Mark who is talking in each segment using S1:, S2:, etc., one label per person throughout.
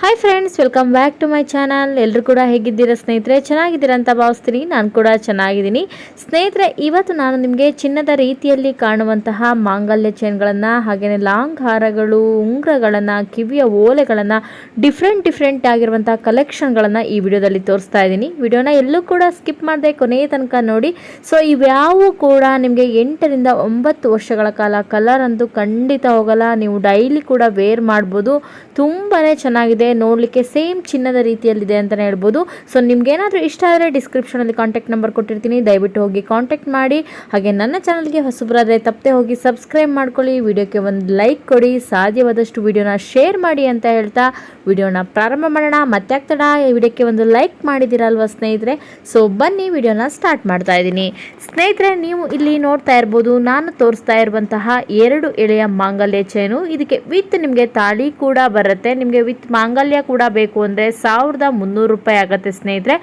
S1: Hi friends, welcome back to my channel. ಎಲ್ಲರೂ ಕೂಡ ಹೇಗಿದ್ದೀರಾ ಸ್ನೇಹಿತರೆ? ಚೆನ್ನಾಗಿದ್ದೀರಾ ಅಂತ ಭಾವಿಸ್ತೀನಿ. ನಾನು ಕೂಡ ಚೆನ್ನಾಗಿದ್ದೀನಿ ಸ್ನೇಹಿತರೆ. ಇವತ್ತು ನಾನು ನಿಮಗೆ ಚಿನ್ನದ ರೀತಿಯಲ್ಲಿ ಕಾಣುವಂತಹ ಮಾಂಗಲ್ಯ ಚೈನ್ಗಳನ್ನು, ಹಾಗೆಯೇ ಲಾಂಗ್ ಹಾರಗಳು, ಉಂಗುರಗಳನ್ನು, ಕಿವಿಯ ಓಲೆಗಳನ್ನು, ಡಿಫ್ರೆಂಟ್ ಆಗಿರುವಂತಹ ಕಲೆಕ್ಷನ್ಗಳನ್ನು ಈ ವಿಡಿಯೋದಲ್ಲಿ ತೋರಿಸ್ತಾ ಇದ್ದೀನಿ. ವಿಡಿಯೋನ ಎಲ್ಲೂ ಕೂಡ ಸ್ಕಿಪ್ ಮಾಡದೆ ಕೊನೆಯ ತನಕ ನೋಡಿ. ಸೊ ಇವ್ಯಾವು ಕೂಡ ನಿಮಗೆ 8 ರಿಂದ 9 ವರ್ಷಗಳ ಕಾಲ ಕಲರ್ ಅಂತೂ ಖಂಡಿತ ಹೋಗಲ್ಲ. ನೀವು ಡೈಲಿ ಕೂಡ ವೇರ್ ಮಾಡ್ಬೋದು. ತುಂಬಾ ಚೆನ್ನಾಗಿದೆ, ನೋಡಲಿಕ್ಕೆ ಸೇಮ್ ಚಿನ್ನದ ರೀತಿಯಲ್ಲಿದೆ ಅಂತಲೇ ಹೇಳ್ಬೋದು. ಸೊ ನಿಮ್ಗೇನಾದರೂ ಇಷ್ಟ ಆದರೆ ಡಿಸ್ಕ್ರಿಪ್ಷನಲ್ಲಿ ಕಾಂಟ್ಯಾಕ್ಟ್ ನಂಬರ್ ಕೊಟ್ಟಿರ್ತೀನಿ, ದಯವಿಟ್ಟು ಹೋಗಿ ಕಾಂಟ್ಯಾಕ್ಟ್ ಮಾಡಿ. ಹಾಗೆ ನನ್ನ ಚಾನಲ್ಗೆ ಹೊಸಬರಾದರೆ ತಪ್ಪದೆ ಹೋಗಿ ಸಬ್ಸ್ಕ್ರೈಬ್ ಮಾಡ್ಕೊಳ್ಳಿ, ವಿಡಿಯೋಕ್ಕೆ ಒಂದು ಲೈಕ್ ಕೊಡಿ, ಸಾಧ್ಯವಾದಷ್ಟು ವಿಡಿಯೋನ ಶೇರ್ ಮಾಡಿ ಅಂತ ಹೇಳ್ತಾ ವಿಡಿಯೋನ ಪ್ರಾರಂಭ ಮಾಡೋಣ. ಮತ್ತೆ ಆಗ್ತಡ ಈ ವಿಡಿಯೋಕ್ಕೆ ಒಂದು ಲೈಕ್ ಮಾಡಿದ್ದೀರಲ್ವ ಸ್ನೇಹಿತರೆ? ಸೊ ಬನ್ನಿ ವಿಡಿಯೋನ ಸ್ಟಾರ್ಟ್ ಮಾಡ್ತಾ ಇದ್ದೀನಿ ಸ್ನೇಹಿತರೆ. ನೀವು ಇಲ್ಲಿ ನೋಡ್ತಾ ಇರ್ಬೋದು, ನಾನು ತೋರಿಸ್ತಾ ಇರುವಂತಹ 2 ಎಳೆಯ ಮಾಂಗಲ್ಯ ಚೈನು. ಇದಕ್ಕೆ ವಿತ್ ನಿಮಗೆ ತಾಳಿ ಕೂಡ ಬರುತ್ತೆ. ನಿಮಗೆ ವಿತ್ ಮಾಂಗಲ್ಯ ಕೂಡ ಬೇಕು ಅಂದರೆ 1300 ರೂಪಾಯಿ ಆಗುತ್ತೆ ಸ್ನೇಹಿತರೆ.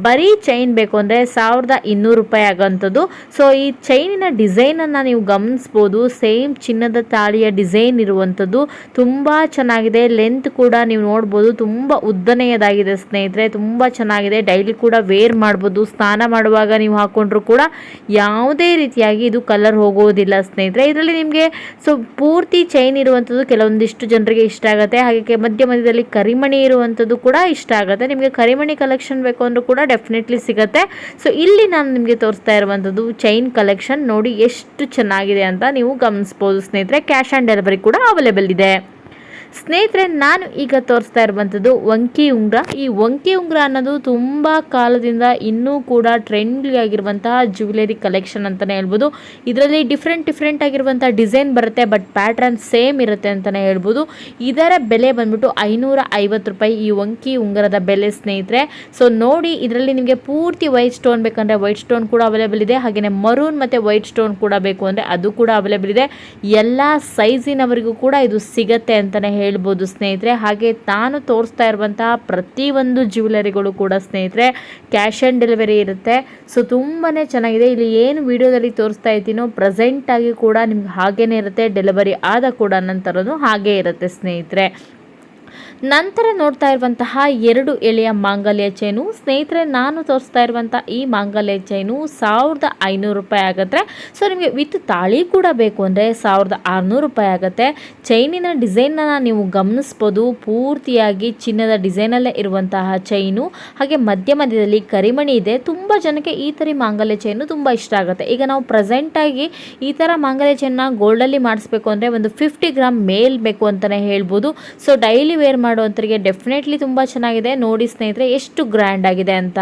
S1: ಬರೀ ಚೈನ್ ಬೇಕು ಅಂದರೆ 1200 ರೂಪಾಯಿ ಆಗೋಂಥದ್ದು. ಸೊ ಈ ಚೈನಿನ ಡಿಸೈನನ್ನು ನೀವು ಗಮನಿಸ್ಬೋದು. ಸೇಮ್ ಚಿನ್ನದ ತಾಳಿಯ ಡಿಸೈನ್ ಇರುವಂಥದ್ದು, ತುಂಬ ಚೆನ್ನಾಗಿದೆ. ಲೆಂತ್ ಕೂಡ ನೀವು ನೋಡ್ಬೋದು, ತುಂಬ ಉದ್ದನೆಯದಾಗಿದೆ ಸ್ನೇಹಿತರೆ. ತುಂಬ ಚೆನ್ನಾಗಿದೆ, ಡೈಲಿ ಕೂಡ ವೇರ್ ಮಾಡ್ಬೋದು. ಸ್ನಾನ ಮಾಡುವಾಗ ನೀವು ಹಾಕೊಂಡ್ರು ಕೂಡ ಯಾವುದೇ ರೀತಿಯಾಗಿ ಇದು ಕಲರ್ ಹೋಗೋದಿಲ್ಲ ಸ್ನೇಹಿತರೆ. ಇದರಲ್ಲಿ ನಿಮಗೆ ಸೊ ಪೂರ್ತಿ ಚೈನ್ ಇರುವಂಥದ್ದು ಕೆಲವೊಂದಿಷ್ಟು ಜನರಿಗೆ ಇಷ್ಟ ಆಗುತ್ತೆ. ಹಾಗೆ ಮಧ್ಯದಲ್ಲಿ ಕರಿಮಣಿ ಇರುವಂಥದ್ದು ಕೂಡ ಇಷ್ಟ ಆಗುತ್ತೆ. ನಿಮಗೆ ಕರಿಮಣಿ ಕಲೆಕ್ಷನ್ ಬೇಕು ಅಂದ್ರೂ ಕೂಡ ಡೆಫಿನೆಟ್ಲಿ ಸಿಗುತ್ತೆ. ಸೊ ಇಲ್ಲಿ ನಾನು ನಿಮಗೆ ತೋರಿಸ್ತಾ ಇರುವಂಥದ್ದು ಚೈನ್ ಕಲೆಕ್ಷನ್ ನೋಡಿ ಎಷ್ಟು ಚೆನ್ನಾಗಿದೆ ಅಂತ ನೀವು ಗಮನಿಸ್ಬೋದು ಸ್ನೇಹಿತರೆ. ಕ್ಯಾಶ್ ಆನ್ ಡೆಲಿವರಿ ಕೂಡ ಅವೈಲೇಬಲ್ ಇದೆ ಸ್ನೇಹಿತರೆ. ನಾನು ಈಗ ತೋರಿಸ್ತಾ ಇರುವಂಥದ್ದು ವಂಕಿ ಉಂಗುರ. ಈ ವಂಕಿ ಉಂಗುರ ಅನ್ನೋದು ತುಂಬ ಕಾಲದಿಂದ ಇನ್ನೂ ಕೂಡ ಟ್ರೆಂಡ್ಲಿ ಆಗಿರುವಂತಹ ಜ್ಯುವೆಲರಿ ಕಲೆಕ್ಷನ್ ಅಂತಲೇ ಹೇಳ್ಬೋದು. ಇದರಲ್ಲಿ ಡಿಫ್ರೆಂಟ್ ಆಗಿರುವಂಥ ಡಿಸೈನ್ ಬರುತ್ತೆ, ಬಟ್ ಪ್ಯಾಟ್ರನ್ ಸೇಮ್ ಇರುತ್ತೆ ಅಂತಲೇ ಹೇಳ್ಬೋದು. ಇದರ ಬೆಲೆ ಬಂದ್ಬಿಟ್ಟು 550 ರೂಪಾಯಿ ಈ ವಂಕಿ ಉಂಗುರದ ಬೆಲೆ ಸ್ನೇಹಿತರೆ. ಸೊ ನೋಡಿ, ಇದರಲ್ಲಿ ನಿಮಗೆ ಪೂರ್ತಿ ವೈಟ್ ಸ್ಟೋನ್ ಬೇಕಂದರೆ ವೈಟ್ ಸ್ಟೋನ್ ಕೂಡ ಅವೈಲೇಬಲ್ ಇದೆ. ಹಾಗೆಯೇ ಮರೂನ್ ಮತ್ತು ವೈಟ್ ಸ್ಟೋನ್ ಕೂಡ ಬೇಕು ಅಂದರೆ ಅದು ಕೂಡ ಅವೈಲೇಬಲ್ ಇದೆ. ಎಲ್ಲ ಸೈಜಿನವರಿಗೂ ಕೂಡ ಇದು ಸಿಗತ್ತೆ ಅಂತಲೇ ಹೇಳ್ಬೋದು ಸ್ನೇಹಿತರೆ. ಹಾಗೆ ನಾನು ತೋರಿಸ್ತಾ ಇರುವಂತಹ ಪ್ರತಿಯೊಂದು ಜ್ಯುವೆಲರಿಗಳು ಕೂಡ ಸ್ನೇಹಿತರೆ ಕ್ಯಾಶ್ ಆನ್ ಡೆಲಿವರಿ ಇರುತ್ತೆ. ಸೊ ತುಂಬಾ ಚೆನ್ನಾಗಿದೆ. ಇಲ್ಲಿ ಏನು ವಿಡಿಯೋದಲ್ಲಿ ತೋರಿಸ್ತಾ ಇದ್ದೀನೋ ಪ್ರೆಸೆಂಟ್ ಆಗಿ ಕೂಡ ನಿಮ್ಗೆ ಹಾಗೇನೇ ಇರುತ್ತೆ. ಡೆಲಿವರಿ ಆದ ಕೂಡ ನಂತರನೂ ಹಾಗೇ ಇರುತ್ತೆ ಸ್ನೇಹಿತರೆ. ನಂತರ ನೋಡ್ತಾ ಇರುವಂತಹ 2 ಎಳೆಯ ಮಾಂಗಲ್ಯ ಚೈನು ಸ್ನೇಹಿತರೆ. ನಾನು ತೋರಿಸ್ತಾ ಇರುವಂಥ ಈ ಮಾಂಗಲ್ಯ ಚೈನು 1500 ರೂಪಾಯಿ ಆಗುತ್ತೆ. ಸೊ ನಿಮಗೆ ವಿತ್ ತಾಳಿ ಕೂಡ ಬೇಕು ಅಂದರೆ 1600 ರೂಪಾಯಿ ಆಗುತ್ತೆ. ಚೈನಿನ ಡಿಸೈನನ್ನು ನೀವು ಗಮನಿಸ್ಬೋದು, ಪೂರ್ತಿಯಾಗಿ ಚಿನ್ನದ ಡಿಸೈನಲ್ಲೇ ಇರುವಂತಹ ಚೈನು. ಹಾಗೆ ಮಧ್ಯದಲ್ಲಿ ಕರಿಮಣಿ ಇದೆ. ತುಂಬ ಜನಕ್ಕೆ ಈ ಥರ ಮಾಂಗಲ್ಯ ಚೈನು ತುಂಬ ಇಷ್ಟ ಆಗುತ್ತೆ. ಈಗ ನಾವು ಪ್ರೆಸೆಂಟಾಗಿ ಈ ಥರ ಮಾಂಗಲ್ಯ ಚೈನ್ನ ಗೋಲ್ಡಲ್ಲಿ ಮಾಡಿಸ್ಬೇಕು ಅಂದರೆ ಒಂದು 50 ಗ್ರಾಮ್ ಮೇಲ್ ಬೇಕು ಅಂತಲೇ ಹೇಳ್ಬೋದು. ಸೊ ಡೈಲಿ ವೇರ್ ಮಾಡುವಂಥರಿಗೆ ಡೆಫಿನೆಟ್ಲಿ ತುಂಬ ಚೆನ್ನಾಗಿದೆ. ನೋಡಿ ಸ್ನೇಹಿತರೆ ಎಷ್ಟು ಗ್ರ್ಯಾಂಡ್ ಆಗಿದೆ ಅಂತ.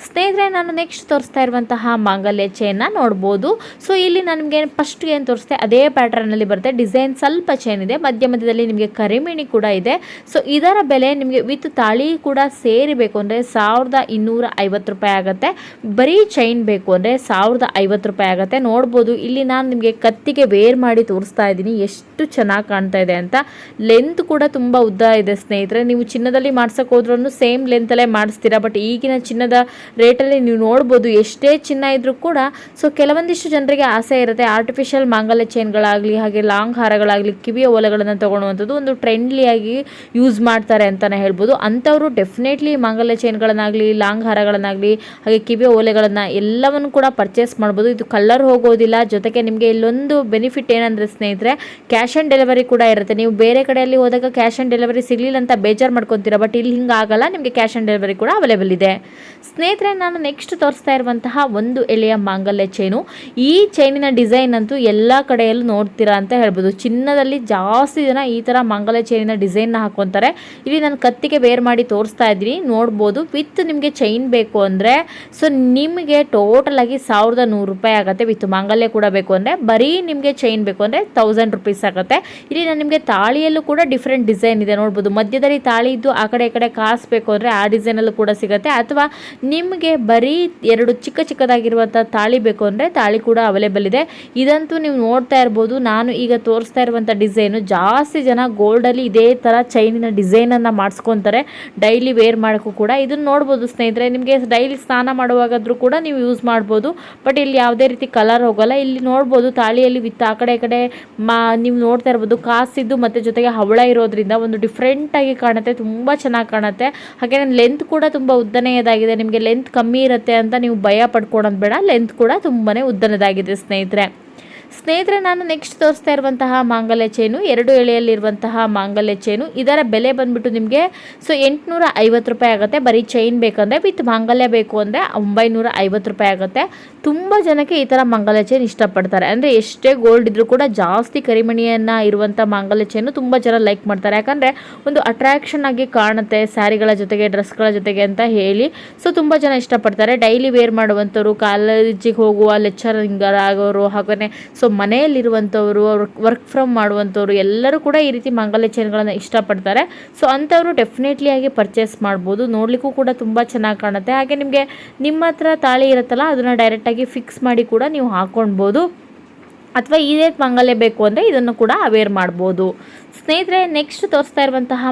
S1: ಸ್ನೇಹಿತರೆ, ನಾನು ನೆಕ್ಸ್ಟ್ ತೋರಿಸ್ತಾ ಇರುವಂತಹ ಮಾಂಗಲ್ಯ ಚೈನ್ನ ನೋಡ್ಬೋದು. ಸೊ ಇಲ್ಲಿ ನನಗೆ ಫಸ್ಟ್ ಏನು ತೋರಿಸ್ತೆ ಅದೇ ಪ್ಯಾಟರ್ನಲ್ಲಿ ಬರುತ್ತೆ. ಡಿಸೈನ್ ಸ್ವಲ್ಪ ಚೈನ್ ಇದೆ, ಮಧ್ಯದಲ್ಲಿ ನಿಮಗೆ ಕರಿಮಣಿ ಕೂಡ ಇದೆ. ಸೊ ಇದರ ಬೆಲೆ ನಿಮಗೆ ವಿತ್ ತಾಳಿ ಕೂಡ ಸೇರಿ ಬೇಕು ಅಂದರೆ 1250 ರೂಪಾಯಿ ಆಗುತ್ತೆ. ಬರೀ ಚೈನ್ ಬೇಕು ಅಂದರೆ 1050 ರೂಪಾಯಿ ಆಗುತ್ತೆ. ನೋಡ್ಬೋದು, ಇಲ್ಲಿ ನಾನು ನಿಮಗೆ ಕತ್ತಿಗೆ ವೇರ್ ಮಾಡಿ ತೋರಿಸ್ತಾ ಇದ್ದೀನಿ ಎಷ್ಟು ಚೆನ್ನಾಗಿ ಕಾಣ್ತಾ ಇದೆ ಅಂತ. ಲೆಂತ್ ಕೂಡ ತುಂಬ ಉದ್ದ ಇದೆ ಸ್ನೇಹಿತರೆ. ನೀವು ಚಿನ್ನದಲ್ಲಿ ಮಾಡ್ಸಕ್ಕೆ ಹೋದ್ರೂ ಸೇಮ್ ಲೆಂತಲ್ಲೇ ಮಾಡಿಸ್ತೀರಾ, ಬಟ್ ಈಗಿನ ಚಿನ್ನದ ರೇಟಲ್ಲಿ ನೀವು ನೋಡ್ಬೋದು ಎಷ್ಟೇ ಚಿನ್ನ ಇದ್ರೂ ಕೂಡ ಸೊ ಕೆಲವೊಂದಿಷ್ಟು ಜನರಿಗೆ ಆಸೆ ಇರುತ್ತೆ ಆರ್ಟಿಫಿಷಿಯಲ್ ಮಾಂಗಲ್ಯ ಚೈನ್ಗಳಾಗಲಿ, ಹಾಗೆ ಲಾಂಗ್ ಹಾರಗಳಾಗಲಿ, ಕಿವಿಯ ಓಲೆಗಳನ್ನು ತೊಗೊಳ್ಳುವಂಥದ್ದು ಒಂದು ಟ್ರೆಂಡ್ಲಿಯಾಗಿ ಯೂಸ್ ಮಾಡ್ತಾರೆ ಅಂತಲೇ ಹೇಳ್ಬೋದು. ಅಂಥವರು ಡೆಫಿನೆಟ್ಲಿ ಮಾಂಗಲ್ಯ ಚೈನ್ಗಳನ್ನಾಗಲಿ, ಲಾಂಗ್ ಹಾರಗಳನ್ನಾಗಲಿ, ಹಾಗೆ ಕಿವಿಯ ಓಲೆಗಳನ್ನು ಎಲ್ಲವನ್ನು ಕೂಡ ಪರ್ಚೇಸ್ ಮಾಡ್ಬೋದು. ಇದು ಕಲರ್ ಹೋಗೋದಿಲ್ಲ. ಜೊತೆಗೆ ನಿಮಗೆ ಇಲ್ಲೊಂದು ಬೆನಿಫಿಟ್ ಏನಂದರೆ ಸ್ನೇಹಿತರೆ, ಕ್ಯಾಶ್ ಆನ್ ಡೆಲಿವರಿ ಕೂಡ ಇರುತ್ತೆ. ನೀವು ಬೇರೆ ಕಡೆಯಲ್ಲಿ ಹೋದಾಗ ಕ್ಯಾಶ್ ಆನ್ ಡೆಲಿವರಿ ಸಿಗಲಿಲ್ಲ ಅಂತ ಬೇಜಾರು ಮಾಡ್ಕೊತೀರಾ, ಬಟ್ ಇಲ್ಲಿ ಹಿಂಗೆ ಆಗಲ್ಲ. ನಿಮಗೆ ಕ್ಯಾಶ್ ಆನ್ ಡೆಲಿವರಿ ಕೂಡ ಅವೈಲೇಬಲ್ ಇದೆ ಸ್ನೇಹಿತರೆ. ನಾನು ನೆಕ್ಸ್ಟ್ ತೋರಿಸ್ತಾ ಇರುವಂತಹ 1 ಎಳೆಯ ಮಾಂಗಲ್ಯ ಚೈನು. ಈ ಚೈನಿನ ಡಿಸೈನ್ ಅಂತೂ ಎಲ್ಲ ಕಡೆಯಲ್ಲೂ ನೋಡ್ತೀರಾ ಅಂತ ಹೇಳ್ಬೋದು. ಚಿನ್ನದಲ್ಲಿ ಜಾಸ್ತಿ ಜನ ಈ ಥರ ಮಾಂಗಲ್ಯ ಚೈನಿನ ಡಿಸೈನ್ನ ಹಾಕೊತಾರೆ. ಇಲ್ಲಿ ನಾನು ಕತ್ತಿಗೆ ವೇರ್ ಮಾಡಿ ತೋರಿಸ್ತಾ ಇದ್ದೀನಿ, ನೋಡ್ಬೋದು. ವಿತ್ ನಿಮಗೆ ಚೈನ್ ಬೇಕು ಅಂದರೆ ಸೊ ನಿಮಗೆ ಟೋಟಲ್ ಆಗಿ 1100 ರೂಪಾಯಿ ಆಗುತ್ತೆ. ವಿತ್ ಮಾಂಗಲ್ಯ ಕೂಡ ಬೇಕು ಅಂದರೆ, ಬರೀ ನಿಮಗೆ ಚೈನ್ ಬೇಕು ಅಂದರೆ 1000 ರೂಪೀಸ್ ಆಗುತ್ತೆ. ಇಲ್ಲಿ ನಾನು ನಿಮಗೆ ತಾಳಿಯಲ್ಲೂ ಕೂಡ ಡಿಫ್ರೆಂಟ್ ಡಿಸೈನ್ ಇದೆ ನೋಡ್ಬೋದು. ಮಧ್ಯದಲ್ಲಿ ತಾಳಿ ಇದ್ದು ಆ ಕಡೆ ಈ ಕಡೆ ಕಾಸು ಬೇಕು ಅಂದರೆ ಆ ಡಿಸೈನಲ್ಲೂ ಕೂಡ ಸಿಗುತ್ತೆ. ಅಥವಾ ನಿಮಗೆ ಬರೀ 2 ಚಿಕ್ಕದಾಗಿರುವಂಥ ತಾಳಿ ಬೇಕು ಅಂದರೆ ತಾಳಿ ಕೂಡ ಅವೈಲೇಬಲ್ ಇದೆ. ಇದಂತೂ ನೀವು ನೋಡ್ತಾ ಇರ್ಬೋದು. ನಾನು ಈಗ ತೋರಿಸ್ತಾ ಇರುವಂಥ ಡಿಸೈನು ಜಾಸ್ತಿ ಜನ ಗೋಲ್ಡಲ್ಲಿ ಇದೇ ಥರ ಚೈನಿನ ಡಿಸೈನನ್ನು ಮಾಡಿಸ್ಕೊತಾರೆ ಡೈಲಿ ವೇರ್ ಮಾಡೋಕ್ಕೂ ಕೂಡ. ಇದನ್ನು ನೋಡ್ಬೋದು ಸ್ನೇಹಿತರೆ. ನಿಮಗೆ ಡೈಲಿ ಸ್ನಾನ ಮಾಡುವಾಗಾದರೂ ಕೂಡ ನೀವು ಯೂಸ್ ಮಾಡ್ಬೋದು, ಬಟ್ ಇಲ್ಲಿ ಯಾವುದೇ ರೀತಿ ಕಲರ್ ಹೋಗೋಲ್ಲ. ಇಲ್ಲಿ ನೋಡ್ಬೋದು ತಾಳಿಯಲ್ಲಿ ವಿತ್ ಆ ಕಡೆ ಈ ಕಡೆ ನೀವು ನೋಡ್ತಾ ಇರ್ಬೋದು ಕಾಸಿದ್ದು ಮತ್ತು ಜೊತೆಗೆ ಹವಳ ಇರೋದ್ರಿಂದ ಒಂದು ಡಿಫ್ರೆಂಟ್ ಡಿಫ್ರೆಂಟಾಗಿ ಕಾಣುತ್ತೆ, ತುಂಬ ಚೆನ್ನಾಗಿ ಕಾಣುತ್ತೆ. ಹಾಗೆ ಲೆಂತ್ ಕೂಡ ತುಂಬ ಉದ್ದನೆಯದಾಗಿದೆ. ನಿಮಗೆ ಲೆಂತ್ ಕಮ್ಮಿ ಇರುತ್ತೆ ಅಂತ ನೀವು ಭಯ ಪಡ್ಕೊಳೋದು ಬೇಡ, ಲೆಂತ್ ಕೂಡ ತುಂಬಾ ಉದ್ದನೆಯದಾಗಿದೆ ಸ್ನೇಹಿತರೆ. ನಾನು ನೆಕ್ಸ್ಟ್ ತೋರಿಸ್ತಾ ಇರುವಂತಹ ಮಾಂಗಲ್ಯ ಚೈನು 2 ಎಳೆಯಲ್ಲಿರುವಂತಹ ಮಾಂಗಲ್ಯ ಚೈನು. ಇದರ ಬೆಲೆ ಬಂದುಬಿಟ್ಟು ನಿಮಗೆ 850 ರೂಪಾಯಿ ಆಗುತ್ತೆ. ಬರೀ ಚೈನ್ ಬೇಕಂದರೆ, ವಿತ್ ಮಾಂಗಲ್ಯ ಬೇಕು ಅಂದರೆ 950 ರೂಪಾಯಿ ಆಗುತ್ತೆ. ತುಂಬ ಜನಕ್ಕೆ ಈ ಥರ ಮಾಂಗಲ್ಯ ಚೈನ್ ಇಷ್ಟಪಡ್ತಾರೆ. ಅಂದರೆ ಎಷ್ಟೇ ಗೋಲ್ಡ್ ಇದ್ರೂ ಕೂಡ ಜಾಸ್ತಿ ಕರಿಮಣಿಯನ್ನು ಇರುವಂಥ ಮಾಂಗಲ್ಯ ಚೈನು ತುಂಬ ಜನ ಲೈಕ್ ಮಾಡ್ತಾರೆ. ಯಾಕಂದರೆ ಒಂದು ಅಟ್ರಾಕ್ಷನ್ ಆಗಿ ಕಾಣುತ್ತೆ ಸ್ಯಾರಿಗಳ ಜೊತೆಗೆ, ಡ್ರೆಸ್ಗಳ ಜೊತೆಗೆ ಅಂತ ಹೇಳಿ. ಸೊ ತುಂಬ ಜನ ಇಷ್ಟಪಡ್ತಾರೆ. ಡೈಲಿ ವೇರ್ ಮಾಡುವಂಥವ್ರು, ಕಾಲೇಜಿಗೆ ಹೋಗುವ ಲೆಕ್ಚರಿಂಗರ್ ಆಗೋರು, ಹಾಗೇ ಸೊ ಮನೆಯಲ್ಲಿರುವಂಥವ್ರು, ವರ್ಕ್ ಫ್ರಮ್ ಮಾಡುವಂಥವ್ರು ಎಲ್ಲರೂ ಕೂಡ ಈ ರೀತಿ ಮಾಂಗಲ್ಯ ಚೈನ್ಗಳನ್ನು ಇಷ್ಟಪಡ್ತಾರೆ. ಸೊ ಅಂಥವರು ಡೆಫಿನೆಟ್ಲಿ ಆಗಿ ಪರ್ಚೇಸ್ ಮಾಡ್ಬೋದು. ನೋಡಲಿಕ್ಕೂ ಕೂಡ ತುಂಬ ಚೆನ್ನಾಗಿ ಕಾಣುತ್ತೆ. ಹಾಗೆ ನಿಮಗೆ ನಿಮ್ಮ ಹತ್ರ ತಾಳಿ ಇರುತ್ತಲ್ಲ, ಅದನ್ನು ಡೈರೆಕ್ಟಾಗಿ ಫಿಕ್ಸ್ ಮಾಡಿ ಕೂಡ ನೀವು ಹಾಕ್ಕೊಳ್ಬೋದು. ಅಥವಾ ಇದೇ ಮಾಂಗಲ್ಯ ಬೇಕು ಅಂದರೆ ಇದನ್ನು ಕೂಡ ಅವೇರ್ ಮಾಡ್ಬೋದು. ಸ್ನೇಹಿತರೆ, ನೆಕ್ಸ್ಟ್ ತೋರಿಸ್ತಾ ಇರುವಂತಹ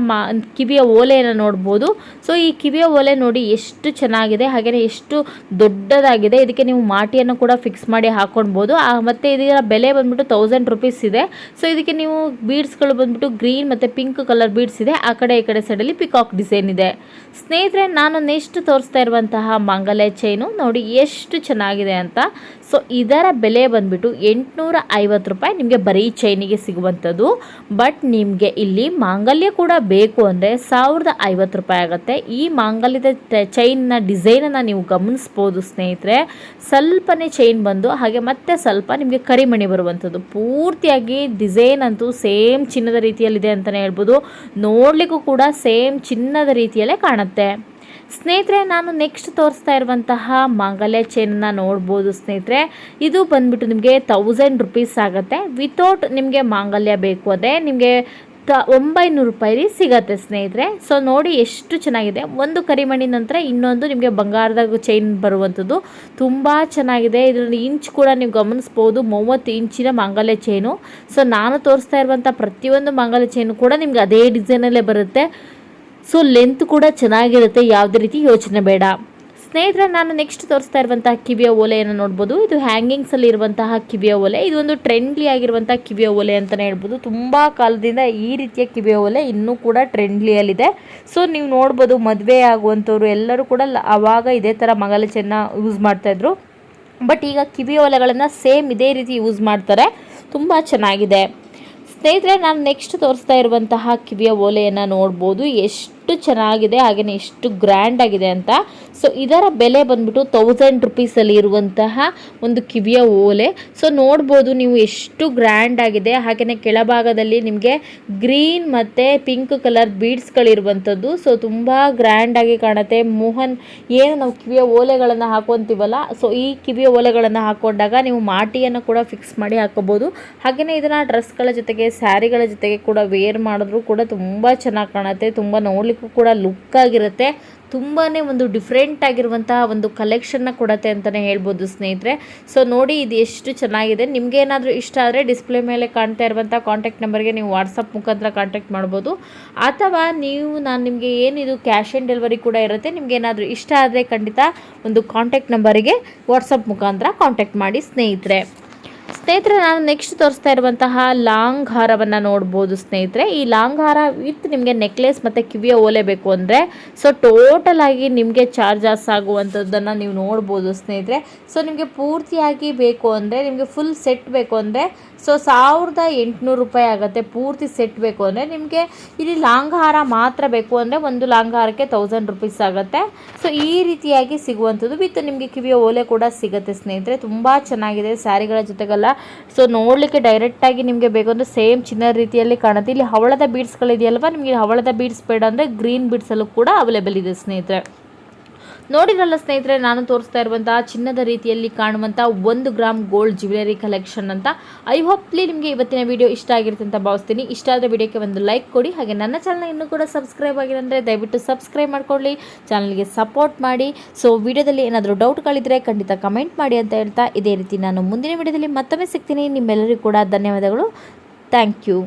S1: ಕಿವಿಯ ಓಲೆಯನ್ನು ನೋಡ್ಬೋದು. ಸೊ ಈ ಕಿವಿಯ ಓಲೆ ನೋಡಿ ಎಷ್ಟು ಚೆನ್ನಾಗಿದೆ, ಹಾಗೆಯೇ ಎಷ್ಟು ದೊಡ್ಡದಾಗಿದೆ. ಇದಕ್ಕೆ ನೀವು ಮಾಟಿಯನ್ನು ಕೂಡ ಫಿಕ್ಸ್ ಮಾಡಿ ಹಾಕ್ಕೊಳ್ಬೋದು. ಮತ್ತು ಇದರ ಬೆಲೆ ಬಂದ್ಬಿಟ್ಟು 1000 ರೂಪೀಸ್ ಇದೆ. ಸೊ ಇದಕ್ಕೆ ನೀವು ಬೀಡ್ಸ್ಗಳು ಬಂದ್ಬಿಟ್ಟು ಗ್ರೀನ್ ಮತ್ತು ಪಿಂಕ್ ಕಲರ್ ಬೀಡ್ಸ್ ಇದೆ. ಆ ಕಡೆ ಈ ಕಡೆ ಸೈಡಲ್ಲಿ ಪಿಕಾಕ್ ಡಿಸೈನ್ ಇದೆ. ಸ್ನೇಹಿತರೆ, ನಾನು ನೆಕ್ಸ್ಟ್ ತೋರಿಸ್ತಾ ಇರುವಂತಹ ಮಾಂಗಲ್ಯ ಚೈನು ನೋಡಿ ಎಷ್ಟು ಚೆನ್ನಾಗಿದೆ ಅಂತ. ಸೊ ಇದರ ಬೆಲೆ ಬಂದ್ಬಿಟ್ಟು 850 ರೂಪಾಯಿ ನಿಮಗೆ ಬರೀ ಚೈನಿಗೆ ಸಿಗುವಂಥದ್ದು. ಬಟ್ ನಿಮಗೆ ಇಲ್ಲಿ ಮಾಂಗಲ್ಯ ಕೂಡ ಬೇಕು ಅಂದರೆ 1050 ರೂಪಾಯಿ ಆಗುತ್ತೆ. ಈ ಮಾಂಗಲ್ಯದ ಚೈನ್ನ ಡಿಸೈನನ್ನು ನೀವು ಗಮನಿಸ್ಬೋದು ಸ್ನೇಹಿತರೆ. ಸ್ವಲ್ಪನೇ ಚೈನ್ ಬಂದು ಹಾಗೆ ಮತ್ತೆ ಸ್ವಲ್ಪ ನಿಮಗೆ ಕರಿಮಣಿ ಬರುವಂಥದ್ದು. ಪೂರ್ತಿಯಾಗಿ ಡಿಸೈನ್ ಅಂತೂ ಸೇಮ್ ಚಿನ್ನದ ರೀತಿಯಲ್ಲಿದೆ ಅಂತಲೇ ಹೇಳ್ಬೋದು. ನೋಡಲಿಕ್ಕೂ ಕೂಡ ಸೇಮ್ ಚಿನ್ನದ ರೀತಿಯಲ್ಲೇ ಕಾಣುತ್ತೆ. ಸ್ನೇಹಿತರೆ, ನಾನು ನೆಕ್ಸ್ಟ್ ತೋರಿಸ್ತಾ ಇರುವಂತಹ ಮಾಂಗಲ್ಯ ಚೈನನ್ನು ನೋಡ್ಬೋದು ಸ್ನೇಹಿತರೆ. ಇದು ಬಂದ್ಬಿಟ್ಟು ನಿಮಗೆ 1000 ರೂಪೀಸ್ ಆಗುತ್ತೆ. ವಿತೌಟ್ ನಿಮಗೆ ಮಾಂಗಲ್ಯ ಬೇಕು ಅಂದರೆ ನಿಮಗೆ 900 ರೂಪಾಯಿ ಸಿಗತ್ತೆ ಸ್ನೇಹಿತರೆ. ಸೊ ನೋಡಿ ಎಷ್ಟು ಚೆನ್ನಾಗಿದೆ. ಒಂದು ಕರಿಮಣಿ ನಂತರ ಇನ್ನೊಂದು ನಿಮಗೆ ಬಂಗಾರದ ಚೈನ್ ಬರುವಂಥದ್ದು ತುಂಬ ಚೆನ್ನಾಗಿದೆ. ಇದರಲ್ಲಿ ಇಂಚ್ ಕೂಡ ನೀವು ಗಮನಿಸ್ಬೋದು, 30 ಇಂಚಿನ ಮಾಂಗಲ್ಯ ಚೈನು. ಸೊ ನಾನು ತೋರಿಸ್ತಾ ಇರುವಂಥ ಪ್ರತಿಯೊಂದು ಮಾಂಗಲ್ಯ ಚೈನು ಕೂಡ ನಿಮಗೆ ಅದೇ ಡಿಸೈನಲ್ಲೇ ಬರುತ್ತೆ. ಸೊ ಲೆಂತ್ ಕೂಡ ಚೆನ್ನಾಗಿರುತ್ತೆ, ಯಾವುದೇ ರೀತಿ ಯೋಚನೆ ಬೇಡ. ಸ್ನೇಹಿತರೆ, ನಾನು ನೆಕ್ಸ್ಟ್ ತೋರಿಸ್ತಾ ಇರುವಂತಹ ಕಿವಿಯ ಓಲೆಯನ್ನು ನೋಡ್ಬೋದು. ಇದು ಹ್ಯಾಂಗಿಂಗ್ಸಲ್ಲಿ ಇರುವಂತಹ ಕಿವಿಯ ಓಲೆ. ಇದು ಒಂದು ಟ್ರೆಂಡ್ಲಿ ಆಗಿರುವಂಥ ಕಿವಿಯ ಓಲೆ ಅಂತಲೇ ಹೇಳ್ಬೋದು. ತುಂಬ ಕಾಲದಿಂದ ಈ ರೀತಿಯ ಕಿವಿಯ ಓಲೆ ಇನ್ನೂ ಕೂಡ ಟ್ರೆಂಡ್ಲಿಯಲ್ಲಿದೆ. ಸೊ ನೀವು ನೋಡ್ಬೋದು, ಮದುವೆ ಆಗುವಂಥವ್ರು ಎಲ್ಲರೂ ಕೂಡ ಆವಾಗ ಇದೇ ಥರ ಮಾಂಗಲ್ಯ ಚೈನ್ನ ಯೂಸ್ ಮಾಡ್ತಾಯಿದ್ರು. ಬಟ್ ಈಗ ಕಿವಿಯ ಓಲೆಗಳನ್ನು ಸೇಮ್ ಇದೇ ರೀತಿ ಯೂಸ್ ಮಾಡ್ತಾರೆ. ತುಂಬ ಚೆನ್ನಾಗಿದೆ ಸ್ನೇಹಿತರೆ. ನಾನು ನೆಕ್ಸ್ಟ್ ತೋರಿಸ್ತಾ ಇರುವಂತಹ ಕಿವಿಯ ಓಲೆಯನ್ನು ನೋಡ್ಬೋದು, ಎಷ್ಟು ಚೆನ್ನಾಗಿದೆ ಹಾಗೆಯೇ ಎಷ್ಟು ಗ್ರ್ಯಾಂಡ್ ಆಗಿದೆ ಅಂತ. ಸೊ ಇದರ ಬೆಲೆ ಬಂದ್ಬಿಟ್ಟು 1000 ರೂಪೀಸಲ್ಲಿ ಇರುವಂತಹ ಒಂದು ಕಿವಿಯ ಓಲೆ. ಸೊ ನೋಡ್ಬೋದು ನೀವು ಎಷ್ಟು ಗ್ರ್ಯಾಂಡ್ ಆಗಿದೆ. ಹಾಗೆಯೇ ಕೆಳಭಾಗದಲ್ಲಿ ನಿಮಗೆ ಗ್ರೀನ್ ಮತ್ತು ಪಿಂಕ್ ಕಲರ್ ಬೀಡ್ಸ್ಗಳಿರುವಂಥದ್ದು. ಸೊ ತುಂಬ ಗ್ರ್ಯಾಂಡಾಗಿ ಕಾಣುತ್ತೆ. ಮೋಹನ್ ಏನು ನಾವು ಕಿವಿಯ ಓಲೆಗಳನ್ನು ಹಾಕೊತೀವಲ್ಲ, ಸೊ ಈ ಕಿವಿಯ ಓಲೆಗಳನ್ನು ಹಾಕ್ಕೊಂಡಾಗ ನೀವು ಮಾಟಿಯನ್ನು ಕೂಡ ಫಿಕ್ಸ್ ಮಾಡಿ ಹಾಕೋಬೋದು. ಹಾಗೆಯೇ ಇದನ್ನು ಡ್ರೆಸ್ಗಳ ಜೊತೆಗೆ, ಸ್ಯಾರಿಗಳ ಜೊತೆಗೆ ಕೂಡ ವೇರ್ ಮಾಡಿದ್ರೂ ಕೂಡ ತುಂಬ ಚೆನ್ನಾಗಿ ಕಾಣುತ್ತೆ. ತುಂಬ ನೋಡಲಿಕ್ಕೂ ಕೂಡ ಲುಕ್ ಆಗಿರುತ್ತೆ. ತುಂಬಾ ಒಂದು ಡಿಫ್ರೆಂಟ್ ಆಗಿರುವಂತಹ ಒಂದು ಕಲೆಕ್ಷನ್ನ ಕೊಡುತ್ತೆ ಅಂತಲೇ ಹೇಳ್ಬೋದು ಸ್ನೇಹಿತರೆ. ಸೊ ನೋಡಿ ಇದು ಎಷ್ಟು ಚೆನ್ನಾಗಿದೆ. ನಿಮಗೇನಾದರೂ ಇಷ್ಟ ಆದರೆ ಡಿಸ್ಪ್ಲೇ ಮೇಲೆ ಕಾಣ್ತಾ ಇರುವಂಥ ಕಾಂಟ್ಯಾಕ್ಟ್ ನಂಬರ್ಗೆ ನೀವು ವಾಟ್ಸಪ್ ಮುಖಾಂತರ ಕಾಂಟ್ಯಾಕ್ಟ್ ಮಾಡ್ಬೋದು. ಅಥವಾ ನಾನು ನಿಮಗೆ ಏನಿದು ಕ್ಯಾಶ್ ಆನ್ ಡೆಲಿವರಿ ಕೂಡ ಇರುತ್ತೆ. ನಿಮಗೇನಾದರೂ ಇಷ್ಟ ಆದರೆ ಖಂಡಿತ ಒಂದು ಕಾಂಟ್ಯಾಕ್ಟ್ ನಂಬರಿಗೆ ವಾಟ್ಸಪ್ ಮುಖಾಂತರ ಕಾಂಟ್ಯಾಕ್ಟ್ ಮಾಡಿ ಸ್ನೇಹಿತರೆ. ನಾನು ನೆಕ್ಸ್ಟ್ ತೋರಿಸ್ತಾ ಇರುವಂತಹ ಲಾಂಗ್ ಹಾರವನ್ನು ನೋಡ್ಬೋದು ಸ್ನೇಹಿತರೆ. ಈ ಲಾಂಗ್ ಹಾರ ವಿತ್ ನಿಮಗೆ ನೆಕ್ಲೆಸ್ ಮತ್ತು ಕಿವಿಯ ಓಲೆ ಬೇಕು ಅಂದರೆ ಸೊ ಟೋಟಲ್ ಆಗಿ ನಿಮಗೆ ಚಾರ್ಜಸ್ ಆಗುವಂಥದ್ದನ್ನು ನೀವು ನೋಡ್ಬೋದು ಸ್ನೇಹಿತರೆ. ಸೊ ನಿಮಗೆ ಪೂರ್ತಿಯಾಗಿ ಬೇಕು ಅಂದರೆ, ನಿಮಗೆ ಫುಲ್ ಸೆಟ್ ಬೇಕು ಅಂದರೆ ಸೊ 1800 ರೂಪಾಯಿ ಆಗುತ್ತೆ. ಪೂರ್ತಿ ಸೆಟ್ ಬೇಕು ಅಂದರೆ ನಿಮಗೆ ಇಲ್ಲಿ ಲಾಂಗ್ ಹಾರ ಮಾತ್ರ ಬೇಕು ಅಂದರೆ ಒಂದು ಲಾಂಗ್ ಹಾರಕ್ಕೆ 1000 ರೂಪೀಸ್ ಆಗುತ್ತೆ. ಸೊ ಈ ರೀತಿಯಾಗಿ ಸಿಗುವಂಥದ್ದು ವಿತ್ ನಿಮಗೆ ಕಿವಿಯ ಓಲೆ ಕೂಡ ಸಿಗುತ್ತೆ ಸ್ನೇಹಿತರೆ. ತುಂಬ ಚೆನ್ನಾಗಿದೆ ಸ್ಯಾರಿಗಳ ಜೊತೆಗೆಲ್ಲ. ಸೊ ನೋಡಲಿಕ್ಕೆ ಡೈರೆಕ್ಟಾಗಿ ನಿಮಗೆ ಬೇಕು ಅಂದರೆ ಸೇಮ್ ಚಿನ್ನದ ರೀತಿಯಲ್ಲಿ ಕಾಣುತ್ತೆ. ಇಲ್ಲಿ ಹವಳದ ಬೀಡ್ಸ್ಗಳಿದೆಯಲ್ವ, ನಿಮಗೆ ಹವಳದ ಬೀಡ್ಸ್ ಬೇಡ ಅಂದರೆ ಗ್ರೀನ್ ಬೀಡ್ಸಲ್ಲೂ ಕೂಡ ಅವೈಲೇಬಲ್ ಇದೆ ಸ್ನೇಹಿತರೆ. ನೋಡಿರಲ್ಲ ಸ್ನೇಹಿತರೆ, ನಾನು ತೋರಿಸ್ತಾ ಇರುವಂತಹ ಚಿನ್ನದ ರೀತಿಯಲ್ಲಿ ಕಾಣುವಂಥ 1 ಗ್ರಾಮ್ ಗೋಲ್ಡ್ ಜ್ಯುವೆಲರಿ ಕಲೆಕ್ಷನ್ ಅಂತ. ಐ ಹೋಪ್ಲಿ ನಿಮಗೆ ಇವತ್ತಿನ ವಿಡಿಯೋ ಇಷ್ಟ ಆಗಿರುತ್ತೆ ಅಂತ ಭಾವಿಸ್ತೀನಿ. ಇಷ್ಟ ಆದರೆ ವಿಡಿಯೋಕ್ಕೆ ಒಂದು ಲೈಕ್ ಕೊಡಿ. ಹಾಗೆ ನನ್ನ ಚಾನಲ್ ಇನ್ನೂ ಕೂಡ ಸಬ್ಸ್ಕ್ರೈಬ್ ಆಗಿಲ್ಲ ಅಂದರೆ ದಯವಿಟ್ಟು ಸಬ್ಸ್ಕ್ರೈಬ್ ಮಾಡ್ಕೊಳ್ಳಿ, ಚಾನಲ್ಗೆ ಸಪೋರ್ಟ್ ಮಾಡಿ. ಸೊ ವಿಡಿಯೋದಲ್ಲಿ ಏನಾದರೂ ಡೌಟ್ಗಳಿದ್ದರೆ ಖಂಡಿತ ಕಮೆಂಟ್ ಮಾಡಿ ಅಂತ ಹೇಳ್ತಾ, ಇದೇ ರೀತಿ ನಾನು ಮುಂದಿನ ವಿಡಿಯೋದಲ್ಲಿ ಮತ್ತೊಮ್ಮೆ ಸಿಗ್ತೀನಿ. ನಿಮ್ಮೆಲ್ಲರಿಗೂ ಕೂಡ ಧನ್ಯವಾದಗಳು. Thank you.